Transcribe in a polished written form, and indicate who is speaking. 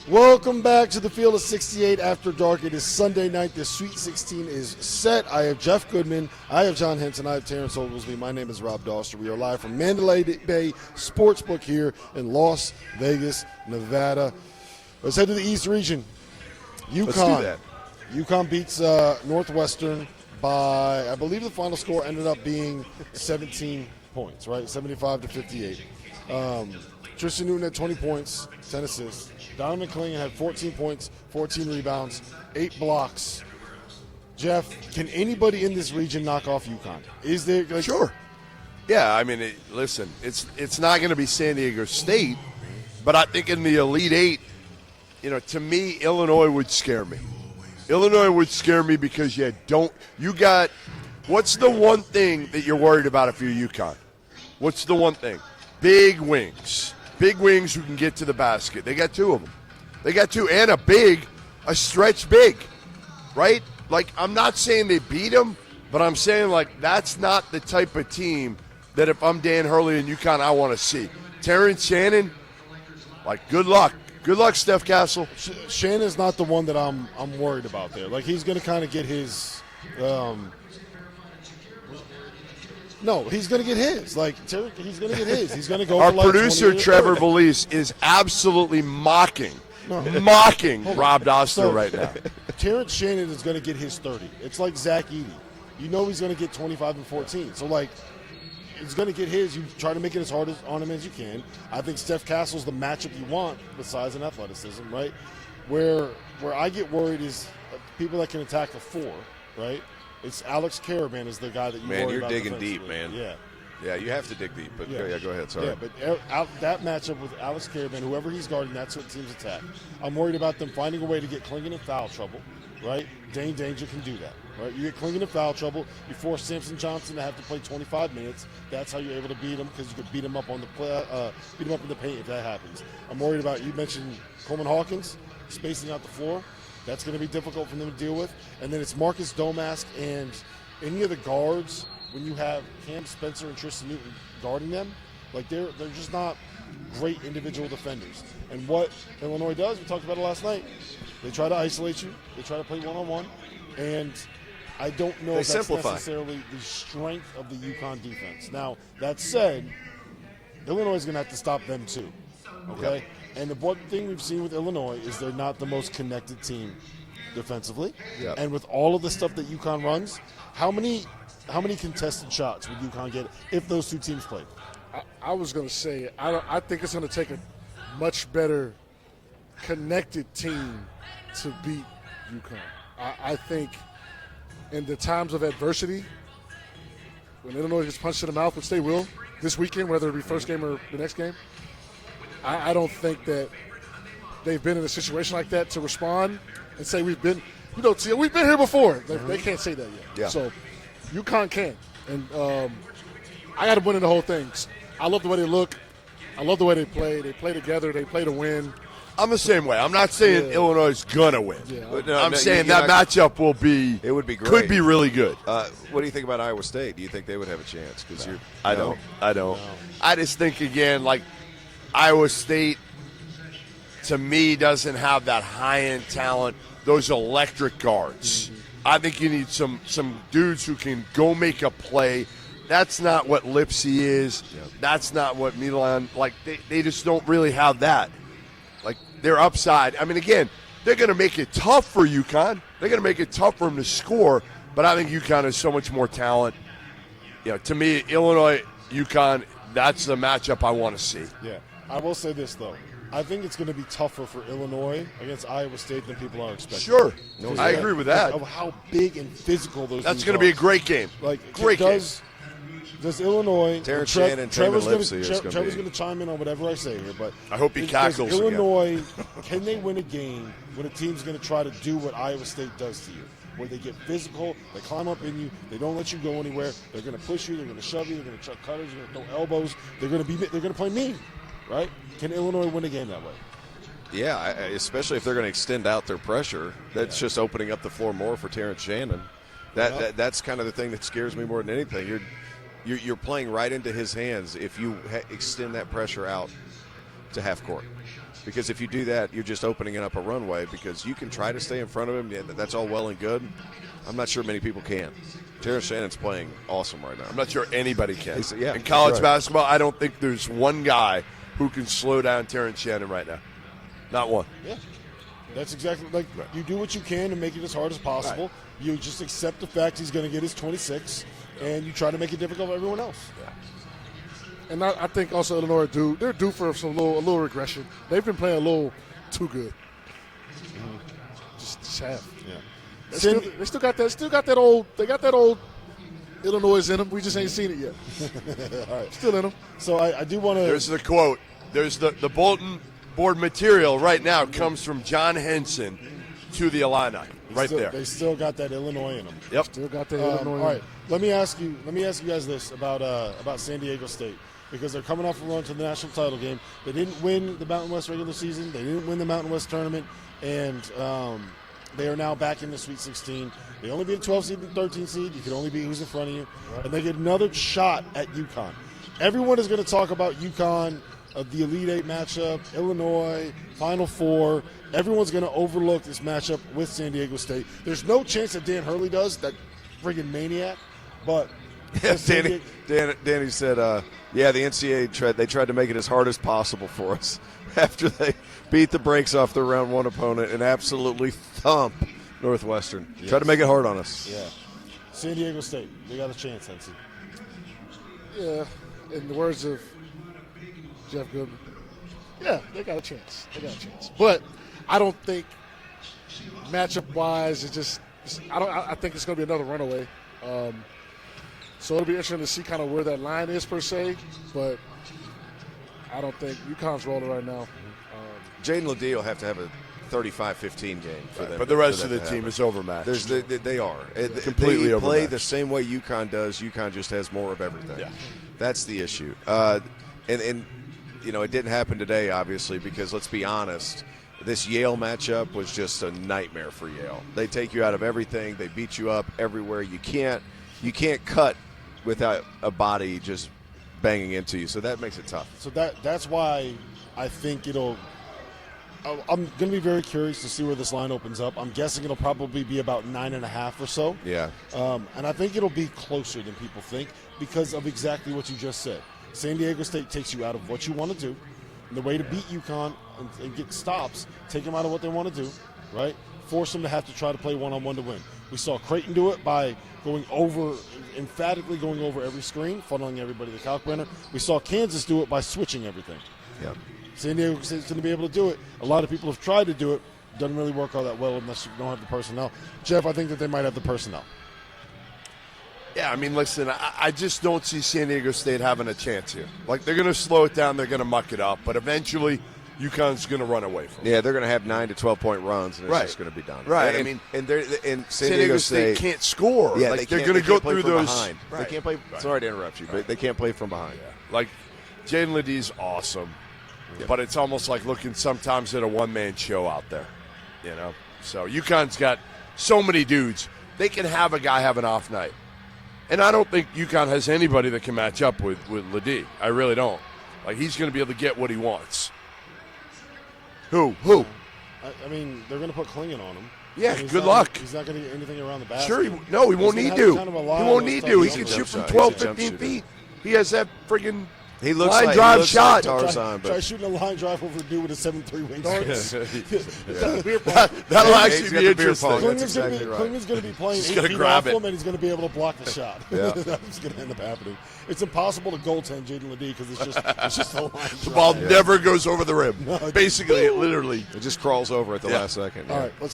Speaker 1: Welcome back to the Field of 68 After Dark. It is Sunday night. The Sweet 16 is set. I have Jeff Goodman. I have John Henson. I have Terrence Oglesby. My name is Rob Doster. We are live from Mandalay Bay Sportsbook here in Las Vegas, Nevada. Let's head to the East Region. UConn.
Speaker 2: Let's do that.
Speaker 1: UConn beats Northwestern by, I believe the final score ended up being 17 points, right? 75 to 58. Tristan Newton had 20 points, 10 assists. Donovan Clingan had 14 points, 14 rebounds, 8 blocks. Jeff, can anybody in this region knock off UConn? Is there?
Speaker 2: Sure. Yeah, I mean, listen, it's not going to be San Diego State, but I think in the Elite Eight, to me, Illinois would scare me. Illinois would scare me because what's the one thing that you're worried about if you're UConn? What's the one thing? Big wings. Big wings who can get to the basket. They got 2 of them. They got 2 and a stretch big, right? Like, I'm not saying they beat them, but I'm saying, like, that's not the type of team that if I'm Dan Hurley and UConn, I want to see. Terrence Shannon, like, good luck. Good luck, Steph Castle.
Speaker 1: Shannon's not the one that I'm worried about there. Like, he's going to kind of get his No, he's going to get his. He's going to get his. He's going to go.
Speaker 2: Our
Speaker 1: for
Speaker 2: producer, Trevor Valise, is absolutely mocking Rob Doster right now.
Speaker 1: Terrence Shannon is going to get his 30. It's like Zach Edey. You know he's going to get 25 and 14. So, he's going to get his. You try to make it as hard on him as you can. I think Steph Castle's the matchup you want with size and athleticism, right? Where I get worried is people that can attack the 4, right? It's Alex Caravan is the guy that you worry about.
Speaker 3: Man, you're digging deep, man.
Speaker 1: Yeah.
Speaker 3: Yeah, you have to dig deep. But go ahead. Sorry.
Speaker 1: Yeah, but that matchup with Alex Caravan, whoever he's guarding, that's what teams attack. I'm worried about them finding a way to get Clingan in foul trouble, right? Dane Danger can do that, right? You get Clingan in foul trouble, you force Samson Johnson to have to play 25 minutes. That's how you're able to beat him because you could beat him up on the beat him up in the paint if that happens. I'm worried about, you mentioned Coleman Hawkins spacing out the floor. That's going to be difficult for them to deal with. And then it's Marcus Domask and any of the guards, when you have Cam Spencer and Tristan Newton guarding them, they're just not great individual defenders. And what Illinois does, we talked about it last night, they try to isolate you. They try to play one-on-one. And I don't know if that's necessarily the strength of the UConn defense. Now, that said, Illinois is going to have to stop them too. Okay? Yep. And the one thing we've seen with Illinois is they're not the most connected team defensively. Yep. And with all of the stuff that UConn runs, how many contested shots would UConn get if those two teams played?
Speaker 4: I was going to say, I think it's going to take a much better connected team to beat UConn. I think in the times of adversity, when Illinois gets punched in the mouth, which they will this weekend, whether it be first game or the next game, I don't think that they've been in a situation like that to respond and say we've been here before. They can't say that yet.
Speaker 2: Yeah.
Speaker 4: So UConn can. And I got to win in the whole thing. I love the way they look. I love the way they play. They play together. They play to win.
Speaker 2: I'm the same way. I'm not saying Illinois is going to win.
Speaker 4: Yeah.
Speaker 2: But I'm saying that matchup will be –
Speaker 3: it would be great.
Speaker 2: Could be really good.
Speaker 3: What do you think about Iowa State? Do you think they would have a chance?
Speaker 2: I don't. No. I just think, again, Iowa State, to me, doesn't have that high-end talent, those electric guards. Mm-hmm. I think you need some dudes who can go make a play. That's not what Lipsy is. Yep. That's not what Milan – they just don't really have that. Their upside. I mean, again, they're going to make it tough for UConn. They're going to make it tough for them to score, but I think UConn has so much more talent. To me, Illinois, UConn, that's the matchup I want to see.
Speaker 1: Yeah. I will say this, though. I think it's going to be tougher for Illinois against Iowa State than people are expecting.
Speaker 2: Sure. I agree with that.
Speaker 1: Of how big and physical those
Speaker 2: That's
Speaker 1: going
Speaker 2: to be a great game.
Speaker 1: Great game. Does Illinois –
Speaker 3: Terrence Shannon,
Speaker 1: Trevor's going to chime in on whatever I say here, but
Speaker 2: I hope he cackles
Speaker 1: does Illinois, can they win a game when a team's going to try to do what Iowa State does to you? Where they get physical, they climb up in you, they don't let you go anywhere, they're going to push you, they're going to shove you, they're going to chuck cutters, they're going to throw elbows, they're going to play mean, right? Can Illinois win a game that way?
Speaker 3: Yeah, especially if they're going to extend out their pressure. That's just opening up the floor more for Terrence Shannon. That's kind of the thing that scares me more than anything. You're playing right into his hands if you extend that pressure out to half court. Because if you do that, you're just opening up a runway because you can try to stay in front of him. Yeah, that's all well and good. I'm not sure many people can. Terrence Shannon's playing awesome right now.
Speaker 2: I'm not sure anybody can.
Speaker 3: Yeah,
Speaker 2: in college
Speaker 3: right.
Speaker 2: basketball, I don't think there's one guy who can slow down Terrence Shannon right now. Not one.
Speaker 1: Yeah. That's exactly like you do what you can to make it as hard as possible.
Speaker 2: Right.
Speaker 1: You just accept the fact he's going to get his 26, and you try to make it difficult for everyone else.
Speaker 2: Yeah.
Speaker 4: And I think also Illinois they're due for a little regression. They've been playing a little too good. Just have.
Speaker 1: Yeah.
Speaker 4: They still got that old Illinois in them. We just ain't seen it yet.
Speaker 1: All right.
Speaker 4: Still in them.
Speaker 1: So I do want to.
Speaker 2: There's the quote. There's the bulletin board material right now comes from John Henson to the Illini there.
Speaker 1: They still got that Illinois in them.
Speaker 2: Yep.
Speaker 4: Still got that Illinois.
Speaker 1: All right. Let me ask you guys this about San Diego State, because they're coming off a run to the national title game. They didn't win the Mountain West regular season. They didn't win the Mountain West tournament, and they are now back in the Sweet 16. They only beat a 12 seed and 13 seed. You can only beat who's in front of you, and they get another shot at UConn. Everyone is going to talk about UConn, the Elite Eight matchup, Illinois, Final Four. Everyone's going to overlook this matchup with San Diego State. There's no chance that Dan Hurley does, that friggin' maniac, but
Speaker 3: Yeah, Danny said, the NCAA tried to make it as hard as possible for us after they beat the brakes off their round one opponent and absolutely thump Northwestern.
Speaker 1: Yes.
Speaker 3: Tried to make it hard on us.
Speaker 1: Yeah. San Diego State, they got a chance, NC.
Speaker 4: Yeah. In the words of Jeff Goodman, yeah, they got a chance. But I don't think matchup-wise, I think it's going to be another runaway. So it'll be interesting to see kind of where that line is per se, but I don't think UConn's rolling right now.
Speaker 3: Jaden Ledee will have to have a 35-15 game for them.
Speaker 2: But the rest of
Speaker 3: for
Speaker 2: the
Speaker 3: that to
Speaker 2: team
Speaker 3: happen.
Speaker 2: is overmatched.
Speaker 3: They are.
Speaker 2: Completely
Speaker 3: they play
Speaker 2: overmatched.
Speaker 3: the same way UConn does. UConn just has more of everything.
Speaker 2: Yeah.
Speaker 3: That's the issue. And it didn't happen today, obviously, because let's be honest, this Yale matchup was just a nightmare for Yale. They take you out of everything. They beat you up everywhere. You can't cut without a body just banging into you. So that makes it tough.
Speaker 1: So that's why I think I'm going to be very curious to see where this line opens up. I'm guessing it'll probably be about 9.5 or so.
Speaker 3: Yeah.
Speaker 1: And I think it'll be closer than people think because of exactly what you just said. San Diego State takes you out of what you want to do. And the way to beat UConn and get stops, take them out of what they want to do, right? Force them to have to try to play one-on-one to win. We saw Creighton do it by emphatically going over every screen, funneling everybody to Kalkbrenner. We saw Kansas do it by switching everything.
Speaker 3: Yeah.
Speaker 1: San Diego State's going to be able to do it. A lot of people have tried to do it. Doesn't really work all that well unless you don't have the personnel. Jeff, I think that they might have the personnel.
Speaker 2: Yeah, I mean, listen, I just don't see San Diego State having a chance here. Like, they're going to slow it down, they're going to muck it up, but eventually UConn's going to run away from it.
Speaker 3: Yeah, they're going to have 9 to 12-point runs, and it's
Speaker 2: Right.
Speaker 3: just going to be done.
Speaker 2: Right.
Speaker 3: And
Speaker 2: San Diego State can't score.
Speaker 3: Yeah,
Speaker 2: like,
Speaker 3: they're
Speaker 2: going to go through those.
Speaker 3: Behind.
Speaker 2: Right.
Speaker 3: They can't play.
Speaker 2: Right.
Speaker 3: Sorry to interrupt you, but they can't play from behind.
Speaker 2: Like, Jaden Ledee's awesome, but it's almost like looking sometimes at a one-man show out there, So UConn's got so many dudes. They can have a guy have an off night. And I don't think UConn has anybody that can match up with Ledee. I really don't. Like, he's going to be able to get what he wants. Who?
Speaker 1: I mean, they're going to put Klingon on him.
Speaker 2: Yeah,
Speaker 1: And
Speaker 2: good luck.
Speaker 1: He's not going to get anything around the basket.
Speaker 2: Sure, he won't
Speaker 1: He's
Speaker 2: need
Speaker 1: gonna
Speaker 2: to.
Speaker 1: have kind of a
Speaker 2: He
Speaker 1: lot
Speaker 2: won't
Speaker 1: of
Speaker 2: need
Speaker 1: stuff
Speaker 2: to. He
Speaker 1: going
Speaker 2: can
Speaker 1: on.
Speaker 2: shoot from
Speaker 3: He's a
Speaker 2: 12,
Speaker 3: jump
Speaker 2: 15
Speaker 3: shooter.
Speaker 2: feet. He has that friggin'
Speaker 3: He looks
Speaker 2: line
Speaker 3: like
Speaker 2: drive
Speaker 3: he looks
Speaker 2: shot.
Speaker 3: Like Tarzan,
Speaker 1: Try
Speaker 3: but
Speaker 1: shooting a line drive over a dude with a 7'3"
Speaker 2: That'll
Speaker 3: Yeah,
Speaker 2: actually
Speaker 3: he's
Speaker 2: be
Speaker 3: got the beer
Speaker 2: interesting.
Speaker 3: pong. That's exactly right.
Speaker 1: Klingon's going to be playing
Speaker 2: He's
Speaker 1: 8
Speaker 2: gonna
Speaker 1: feet
Speaker 2: grab
Speaker 1: off
Speaker 2: it.
Speaker 1: him, and he's going to be able to block the shot.
Speaker 3: Yeah.
Speaker 1: That's going to end up happening. It's impossible to goaltend Jaden Ledee because it's just a line drive.
Speaker 2: The ball never goes over the rim. Basically, it literally.
Speaker 3: it just crawls over at the last second.
Speaker 1: All
Speaker 3: yeah.
Speaker 1: right, let's